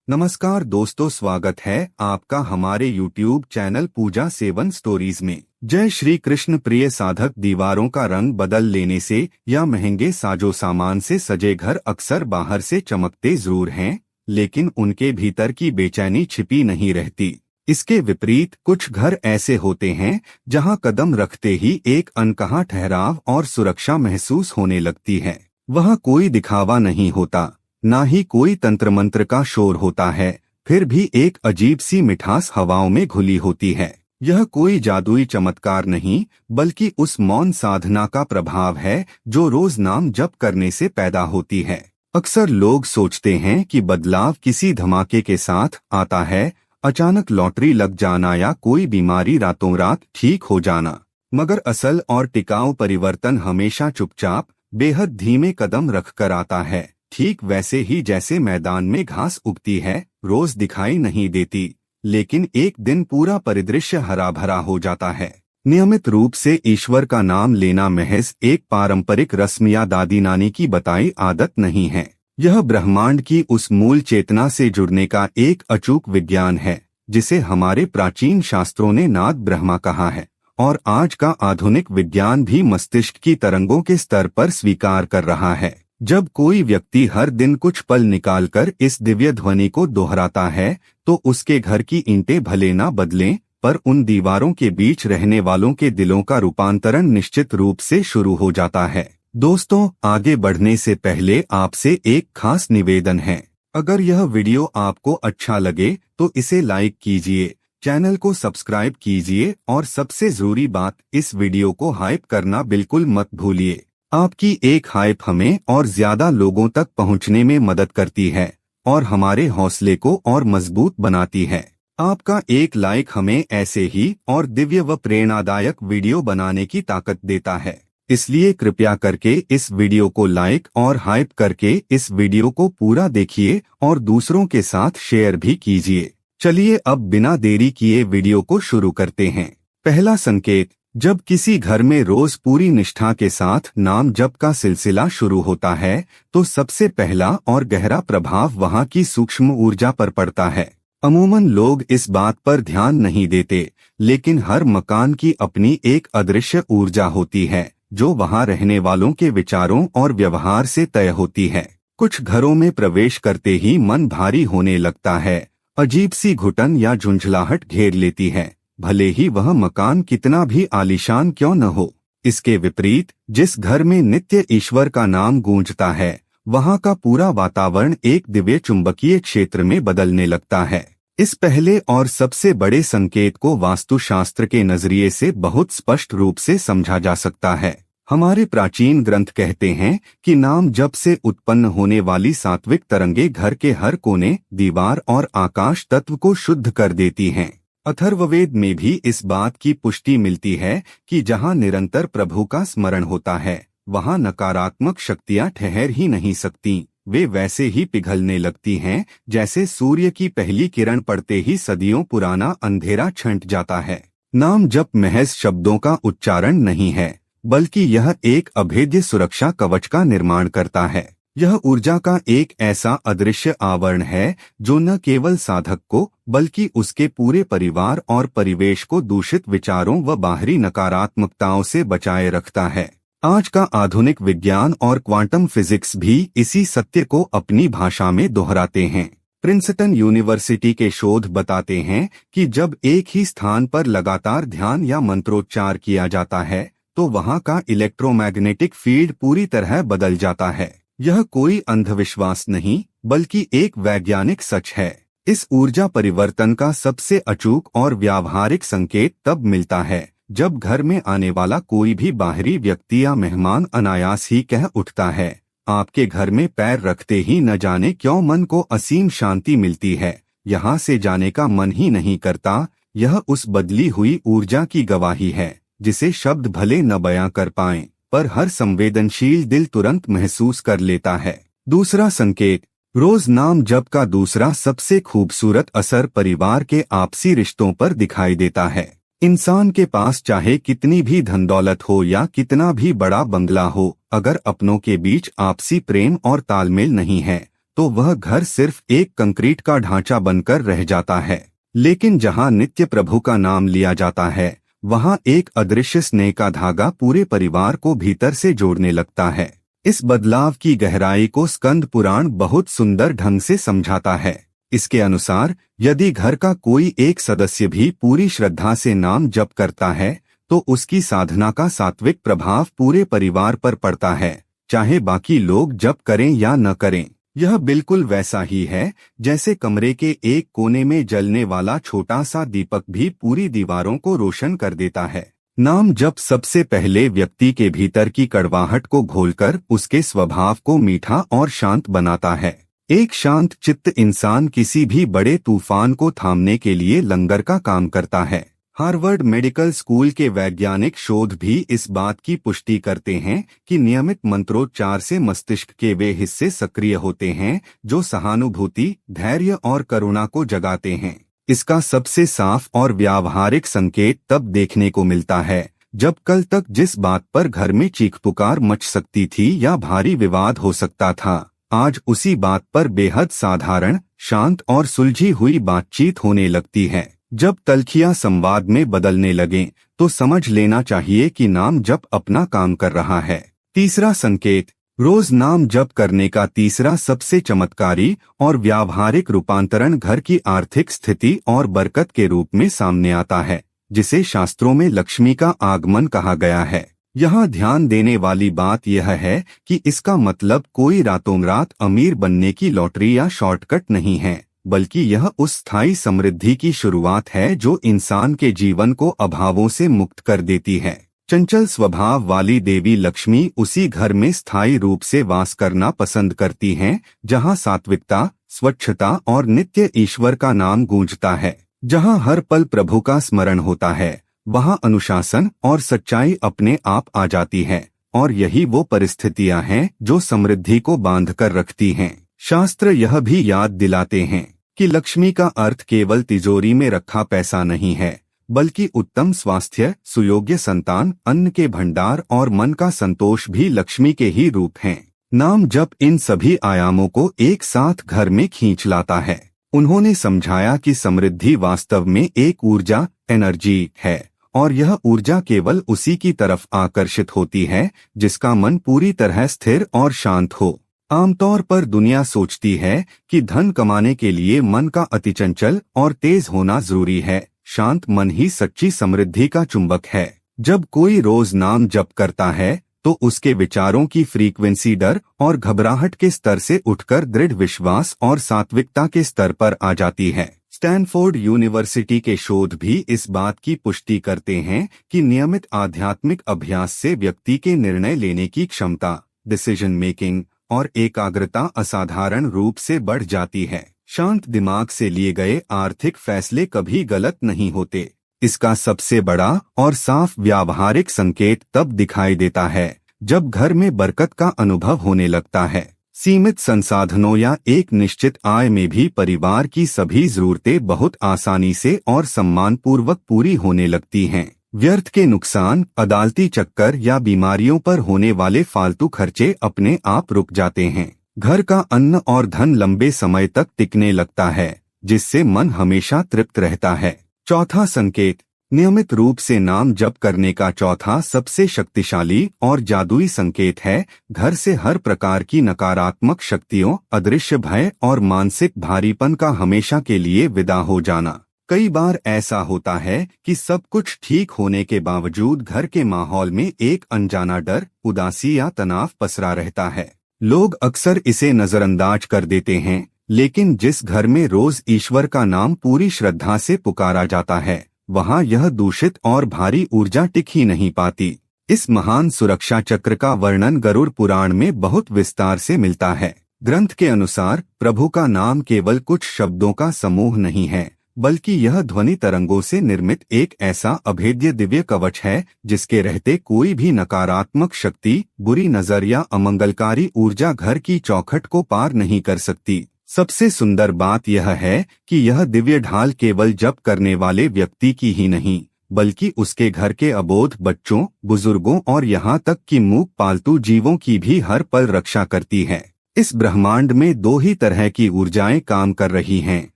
नमस्कार दोस्तों, स्वागत है आपका हमारे YouTube चैनल पूजा सेवन स्टोरीज में। जय श्री कृष्ण। प्रिय साधक, दीवारों का रंग बदल लेने से या महंगे साजो सामान से सजे घर अक्सर बाहर से चमकते जरूर हैं, लेकिन उनके भीतर की बेचैनी छिपी नहीं रहती। इसके विपरीत कुछ घर ऐसे होते हैं जहां कदम रखते ही एक अनकहा ठहराव और सुरक्षा महसूस होने लगती है। वहां कोई दिखावा नहीं होता, ना ही कोई तंत्र मंत्र का शोर होता है, फिर भी एक अजीब सी मिठास हवाओं में घुली होती है। यह कोई जादुई चमत्कार नहीं, बल्कि उस मौन साधना का प्रभाव है जो रोज नाम जप करने से पैदा होती है। अक्सर लोग सोचते हैं कि बदलाव किसी धमाके के साथ आता है, अचानक लॉटरी लग जाना या कोई बीमारी रातों रात ठीक हो जाना। मगर असल और टिकाऊ परिवर्तन हमेशा चुपचाप, बेहद धीमे कदम रखकर आता है। ठीक वैसे ही जैसे मैदान में घास उगती है, रोज दिखाई नहीं देती, लेकिन एक दिन पूरा परिदृश्य हरा भरा हो जाता है। नियमित रूप से ईश्वर का नाम लेना महज एक पारंपरिक रस्म या दादी नानी की बताई आदत नहीं है। यह ब्रह्मांड की उस मूल चेतना से जुड़ने का एक अचूक विज्ञान है, जिसे हमारे प्राचीन शास्त्रों ने नाद ब्रह्मा कहा है, और आज का आधुनिक विज्ञान भी मस्तिष्क की तरंगों के स्तर पर स्वीकार कर रहा है। जब कोई व्यक्ति हर दिन कुछ पल निकालकर इस दिव्य ध्वनि को दोहराता है, तो उसके घर की ईंटें भले ना बदलें, पर उन दीवारों के बीच रहने वालों के दिलों का रूपांतरण निश्चित रूप से शुरू हो जाता है। दोस्तों, आगे बढ़ने से पहले आपसे एक खास निवेदन है। अगर यह वीडियो आपको अच्छा लगे तो इसे लाइक कीजिए, चैनल को सब्सक्राइब कीजिए और सबसे जरूरी बात, इस वीडियो को हाइप करना बिल्कुल मत भूलिए। आपकी एक हाइप हमें और ज्यादा लोगों तक पहुंचने में मदद करती है और हमारे हौसले को और मजबूत बनाती है। आपका एक लाइक हमें ऐसे ही और दिव्य व प्रेरणादायक वीडियो बनाने की ताकत देता है। इसलिए कृपया करके इस वीडियो को लाइक और हाइप करके इस वीडियो को पूरा देखिए और दूसरों के साथ शेयर भी कीजिए। चलिए अब बिना देरी किए वीडियो को शुरू करते हैं। पहला संकेत, जब किसी घर में रोज पूरी निष्ठा के साथ नाम जप का सिलसिला शुरू होता है, तो सबसे पहला और गहरा प्रभाव वहां की सूक्ष्म ऊर्जा पर पड़ता है। अमूमन लोग इस बात पर ध्यान नहीं देते, लेकिन हर मकान की अपनी एक अदृश्य ऊर्जा होती है, जो वहां रहने वालों के विचारों और व्यवहार से तय होती है। कुछ घरों में प्रवेश करते ही मन भारी होने लगता है, अजीब सी घुटन या झुंझलाहट घेर लेती है, भले ही वह मकान कितना भी आलीशान क्यों न हो। इसके विपरीत, जिस घर में नित्य ईश्वर का नाम गूंजता है, वहां का पूरा वातावरण एक दिव्य चुंबकीय क्षेत्र में बदलने लगता है। इस पहले और सबसे बड़े संकेत को वास्तुशास्त्र के नजरिए से बहुत स्पष्ट रूप से समझा जा सकता है। हमारे प्राचीन ग्रंथ कहते हैं कि नाम जप से उत्पन्न होने वाली सात्विक तरंगे घर के हर कोने, दीवार और आकाश तत्व को शुद्ध कर देती हैं। अथर्ववेद में भी इस बात की पुष्टि मिलती है कि जहां निरंतर प्रभु का स्मरण होता है, वहां नकारात्मक शक्तियां ठहर ही नहीं सकती। वे वैसे ही पिघलने लगती हैं जैसे सूर्य की पहली किरण पड़ते ही सदियों पुराना अंधेरा छंट जाता है। नाम जप महज शब्दों का उच्चारण नहीं है, बल्कि यह एक अभेद्य सुरक्षा कवच का निर्माण करता है। यह ऊर्जा का एक ऐसा अदृश्य आवरण है जो न केवल साधक को, बल्कि उसके पूरे परिवार और परिवेश को दूषित विचारों व बाहरी नकारात्मकताओं से बचाए रखता है। आज का आधुनिक विज्ञान और क्वांटम फिजिक्स भी इसी सत्य को अपनी भाषा में दोहराते हैं। प्रिंसटन यूनिवर्सिटी के शोध बताते हैं कि जब एक ही स्थान पर लगातार ध्यान या मंत्रोच्चार किया जाता है, तो वहां का इलेक्ट्रोमैग्नेटिक फील्ड पूरी तरह बदल जाता है। यह कोई अंधविश्वास नहीं, बल्कि एक वैज्ञानिक सच है। इस ऊर्जा परिवर्तन का सबसे अचूक और व्यावहारिक संकेत तब मिलता है जब घर में आने वाला कोई भी बाहरी व्यक्ति या मेहमान अनायास ही कह उठता है, आपके घर में पैर रखते ही न जाने क्यों मन को असीम शांति मिलती है, यहाँ से जाने का मन ही नहीं करता। यह उस बदली हुई ऊर्जा की गवाही है जिसे शब्द भले न बयां कर पाएं, पर हर संवेदनशील दिल तुरंत महसूस कर लेता है। दूसरा संकेत, रोज नाम जप का दूसरा सबसे खूबसूरत असर परिवार के आपसी रिश्तों पर दिखाई देता है। इंसान के पास चाहे कितनी भी धन दौलत हो या कितना भी बड़ा बंगला हो, अगर अपनों के बीच आपसी प्रेम और तालमेल नहीं है, तो वह घर सिर्फ एक कंक्रीट का ढांचा बनकर रह जाता है। लेकिन जहाँ नित्य प्रभु का नाम लिया जाता है, वहाँ एक अदृश्य स्नेह का धागा पूरे परिवार को भीतर से जोड़ने लगता है। इस बदलाव की गहराई को स्कंद पुराण बहुत सुंदर ढंग से समझाता है। इसके अनुसार यदि घर का कोई एक सदस्य भी पूरी श्रद्धा से नाम जप करता है, तो उसकी साधना का सात्विक प्रभाव पूरे परिवार पर पड़ता है, चाहे बाकी लोग जप करें या न करें। यह बिल्कुल वैसा ही है जैसे कमरे के एक कोने में जलने वाला छोटा सा दीपक भी पूरी दीवारों को रोशन कर देता है। नाम जप सबसे पहले व्यक्ति के भीतर की कड़वाहट को घोलकर उसके स्वभाव को मीठा और शांत बनाता है। एक शांत चित्त इंसान किसी भी बड़े तूफान को थामने के लिए लंगर का काम करता है। हार्वर्ड मेडिकल स्कूल के वैज्ञानिक शोध भी इस बात की पुष्टि करते हैं कि नियमित मंत्रोच्चार से मस्तिष्क के वे हिस्से सक्रिय होते हैं जो सहानुभूति, धैर्य और करुणा को जगाते हैं। इसका सबसे साफ और व्यावहारिक संकेत तब देखने को मिलता है जब कल तक जिस बात पर घर में चीख पुकार मच सकती थी या भारी विवाद हो सकता था, आज उसी बात पर बेहद साधारण, शांत और सुलझी हुई बातचीत होने लगती है। जब तल्खियां संवाद में बदलने लगें, तो समझ लेना चाहिए कि नाम जप अपना काम कर रहा है। तीसरा संकेत, रोज नाम जप करने का तीसरा सबसे चमत्कारी और व्यावहारिक रूपांतरण घर की आर्थिक स्थिति और बरकत के रूप में सामने आता है, जिसे शास्त्रों में लक्ष्मी का आगमन कहा गया है। यहाँ ध्यान देने वाली बात यह है कि इसका मतलब कोई रातों रात अमीर बनने की लॉटरी या शॉर्टकट नहीं है, बल्कि यह उस स्थायी समृद्धि की शुरुआत है जो इंसान के जीवन को अभावों से मुक्त कर देती है। चंचल स्वभाव वाली देवी लक्ष्मी उसी घर में स्थायी रूप से वास करना पसंद करती हैं जहां सात्विकता, स्वच्छता और नित्य ईश्वर का नाम गूंजता है। जहां हर पल प्रभु का स्मरण होता है, वहां अनुशासन और सच्चाई अपने आप आ जाती है, और यही वो परिस्थितियां हैं जो समृद्धि को बांध कर रखती हैं। शास्त्र यह भी याद दिलाते हैं कि लक्ष्मी का अर्थ केवल तिजोरी में रखा पैसा नहीं है, बल्कि उत्तम स्वास्थ्य, सुयोग्य संतान, अन्न के भंडार और मन का संतोष भी लक्ष्मी के ही रूप हैं। नाम जप इन सभी आयामों को एक साथ घर में खींच लाता है। उन्होंने समझाया कि समृद्धि वास्तव में एक ऊर्जा, एनर्जी है, और यह ऊर्जा केवल उसी की तरफ आकर्षित होती है जिसका मन पूरी तरह स्थिर और शांत हो। आमतौर पर दुनिया सोचती है कि धन कमाने के लिए मन का अतिचंचल और तेज होना जरूरी है। शांत मन ही सच्ची समृद्धि का चुंबक है। जब कोई रोज नाम जप करता है, तो उसके विचारों की फ्रीक्वेंसी डर और घबराहट के स्तर से उठकर दृढ़ विश्वास और सात्विकता के स्तर पर आ जाती है। स्टैनफोर्ड यूनिवर्सिटी के शोध भी इस बात की पुष्टि करते हैं कि नियमित आध्यात्मिक अभ्यास से व्यक्ति के निर्णय लेने की क्षमता, डिसीजन मेकिंग और एकाग्रता असाधारण रूप से बढ़ जाती है। शांत दिमाग से लिए गए आर्थिक फैसले कभी गलत नहीं होते। इसका सबसे बड़ा और साफ व्यावहारिक संकेत तब दिखाई देता है जब घर में बरकत का अनुभव होने लगता है। सीमित संसाधनों या एक निश्चित आय में भी परिवार की सभी जरूरतें बहुत आसानी से और सम्मानपूर्वक पूरी होने लगती हैं। व्यर्थ के नुकसान, अदालती चक्कर या बीमारियों पर होने वाले फालतू खर्चे अपने आप रुक जाते हैं। घर का अन्न और धन लंबे समय तक टिकने लगता है, जिससे मन हमेशा तृप्त रहता है। चौथा संकेत, नियमित रूप से नाम जप करने का चौथा सबसे शक्तिशाली और जादुई संकेत है घर से हर प्रकार की नकारात्मक शक्तियों, अदृश्य भय और मानसिक भारीपन का हमेशा के लिए विदा हो जाना। कई बार ऐसा होता है कि सब कुछ ठीक होने के बावजूद घर के माहौल में एक अनजाना डर, उदासी या तनाव पसरा रहता है। लोग अक्सर इसे नजरअंदाज कर देते हैं, लेकिन जिस घर में रोज ईश्वर का नाम पूरी श्रद्धा से पुकारा जाता है, वहाँ यह दूषित और भारी ऊर्जा टिक ही नहीं पाती। इस महान सुरक्षा चक्र का वर्णन गरुड़ पुराण में बहुत विस्तार से मिलता है। ग्रंथ के अनुसार प्रभु का नाम केवल कुछ शब्दों का समूह नहीं है, बल्कि यह ध्वनि तरंगों से निर्मित एक ऐसा अभेद्य दिव्य कवच है जिसके रहते कोई भी नकारात्मक शक्ति, बुरी नजर या अमंगलकारी ऊर्जा घर की चौखट को पार नहीं कर सकती। सबसे सुंदर बात यह है कि यह दिव्य ढाल केवल जप करने वाले व्यक्ति की ही नहीं, बल्कि उसके घर के अबोध बच्चों, बुजुर्गों और यहाँ तक कि मूक पालतू जीवों की भी हर पल रक्षा करती है। इस ब्रह्मांड में दो ही तरह की ऊर्जाएं काम कर रही हैं,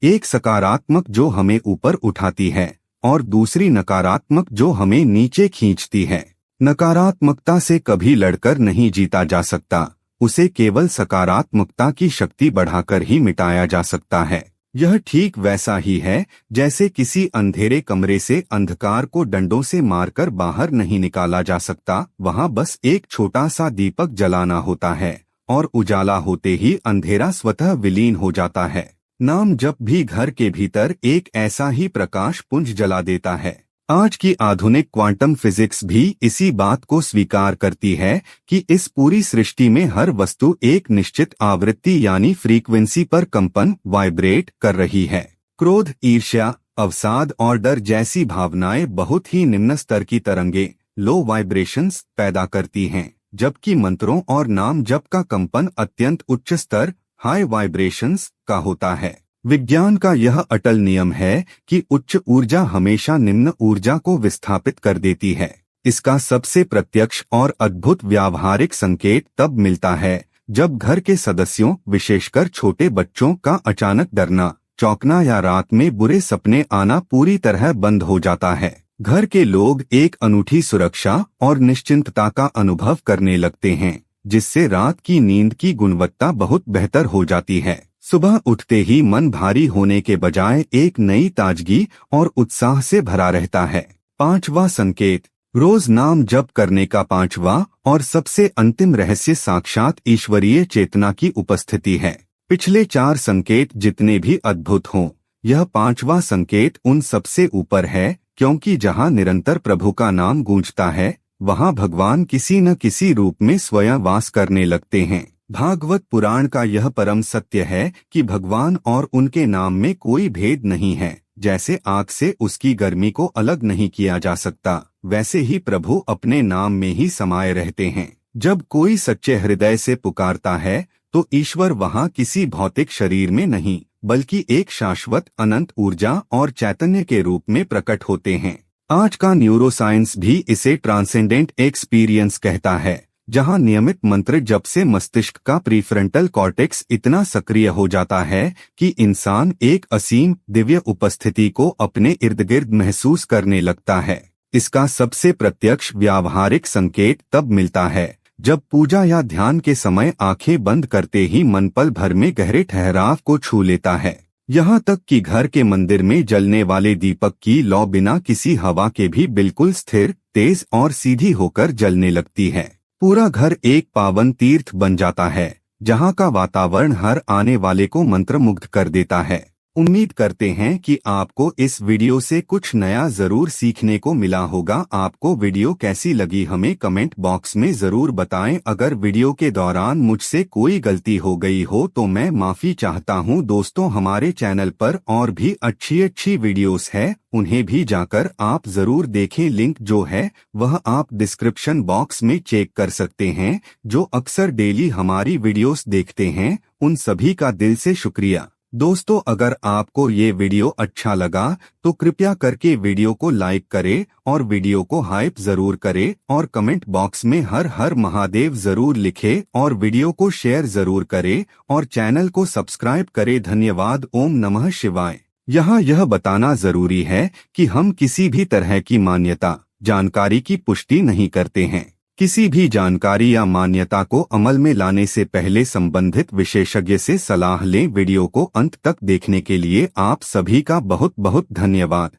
एक सकारात्मक जो हमें ऊपर उठाती है और दूसरी नकारात्मक जो हमें नीचे खींचती है। नकारात्मकता से कभी लड़कर नहीं जीता जा सकता, उसे केवल सकारात्मकता की शक्ति बढ़ाकर ही मिटाया जा सकता है। यह ठीक वैसा ही है जैसे किसी अंधेरे कमरे से अंधकार को डंडों से मारकर बाहर नहीं निकाला जा सकता, वहां बस एक छोटा सा दीपक जलाना होता है और उजाला होते ही अंधेरा स्वतः विलीन हो जाता है। नाम जप भी घर के भीतर एक ऐसा ही प्रकाश पुंज जला देता है। आज की आधुनिक क्वांटम फिजिक्स भी इसी बात को स्वीकार करती है कि इस पूरी सृष्टि में हर वस्तु एक निश्चित आवृत्ति यानी फ्रीक्वेंसी पर कंपन वाइब्रेट कर रही है। क्रोध, ईर्ष्या, अवसाद और डर जैसी भावनाएं बहुत ही निम्न स्तर की तरंगे लो वाइब्रेशंस पैदा करती हैं, जबकि मंत्रों और नाम जप का कंपन अत्यंत उच्च स्तर हाई वाइब्रेशंस का होता है। विज्ञान का यह अटल नियम है कि उच्च ऊर्जा हमेशा निम्न ऊर्जा को विस्थापित कर देती है। इसका सबसे प्रत्यक्ष और अद्भुत व्यावहारिक संकेत तब मिलता है जब घर के सदस्यों, विशेषकर छोटे बच्चों का अचानक डरना, चौंकना या रात में बुरे सपने आना पूरी तरह बंद हो जाता है। घर के लोग एक अनूठी सुरक्षा और निश्चिंतता का अनुभव करने लगते हैं, जिससे रात की नींद की गुणवत्ता बहुत बेहतर हो जाती है। सुबह उठते ही मन भारी होने के बजाय एक नई ताजगी और उत्साह से भरा रहता है। पांचवा संकेत, रोज नाम जप करने का पांचवा और सबसे अंतिम रहस्य साक्षात ईश्वरीय चेतना की उपस्थिति है। पिछले 4 संकेत जितने भी अद्भुत हों, यह पांचवा संकेत उन सबसे ऊपर है, क्योंकि जहां निरंतर प्रभु का नाम गूंजता है, वहां भगवान किसी न किसी रूप में स्वयं वास करने लगते हैं। भागवत पुराण का यह परम सत्य है कि भगवान और उनके नाम में कोई भेद नहीं है। जैसे आग से उसकी गर्मी को अलग नहीं किया जा सकता, वैसे ही प्रभु अपने नाम में ही समाये रहते हैं। जब कोई सच्चे हृदय से पुकारता है तो ईश्वर वहां किसी भौतिक शरीर में नहीं, बल्कि एक शाश्वत अनंत ऊर्जा और चैतन्य के रूप में प्रकट होते हैं। आज का न्यूरोसाइंस भी इसे ट्रांसेंडेंट एक्सपीरियंस कहता है, जहां नियमित मंत्र जप से मस्तिष्क का प्रीफ्रंटल कॉर्टेक्स इतना सक्रिय हो जाता है कि इंसान एक असीम दिव्य उपस्थिति को अपने इर्द गिर्द महसूस करने लगता है। इसका सबसे प्रत्यक्ष व्यावहारिक संकेत तब मिलता है जब पूजा या ध्यान के समय आंखें बंद करते ही मन पल भर में गहरे ठहराव को छू लेता है। यहाँ तक कि घर के मंदिर में जलने वाले दीपक की लौ बिना किसी हवा के भी बिल्कुल स्थिर, तेज और सीधी होकर जलने लगती है। पूरा घर एक पावन तीर्थ बन जाता है, जहाँ का वातावरण हर आने वाले को मंत्रमुग्ध कर देता है। उम्मीद करते हैं कि आपको इस वीडियो से कुछ नया जरूर सीखने को मिला होगा। आपको वीडियो कैसी लगी हमें कमेंट बॉक्स में जरूर बताएं। अगर वीडियो के दौरान मुझसे कोई गलती हो गई हो तो मैं माफी चाहता हूं। दोस्तों, हमारे चैनल पर और भी अच्छी वीडियोस है, उन्हें भी जाकर आप जरूर देखें। लिंक जो है वह आप डिस्क्रिप्शन बॉक्स में चेक कर सकते हैं। जो अक्सर डेली हमारी वीडियोस देखते हैं, उन सभी का दिल से शुक्रिया। दोस्तों, अगर आपको ये वीडियो अच्छा लगा तो कृपया करके वीडियो को लाइक करें और वीडियो को हाइप जरूर करें और कमेंट बॉक्स में हर हर महादेव जरूर लिखें और वीडियो को शेयर जरूर करें और चैनल को सब्सक्राइब करें। धन्यवाद। ओम नमः शिवाय। यहाँ यह बताना जरूरी है कि हम किसी भी तरह की मान्यता, जानकारी की पुष्टि नहीं करते हैं। किसी भी जानकारी या मान्यता को अमल में लाने से पहले संबंधित विशेषज्ञ से सलाह लें। वीडियो को अंत तक देखने के लिए आप सभी का बहुत बहुत धन्यवाद।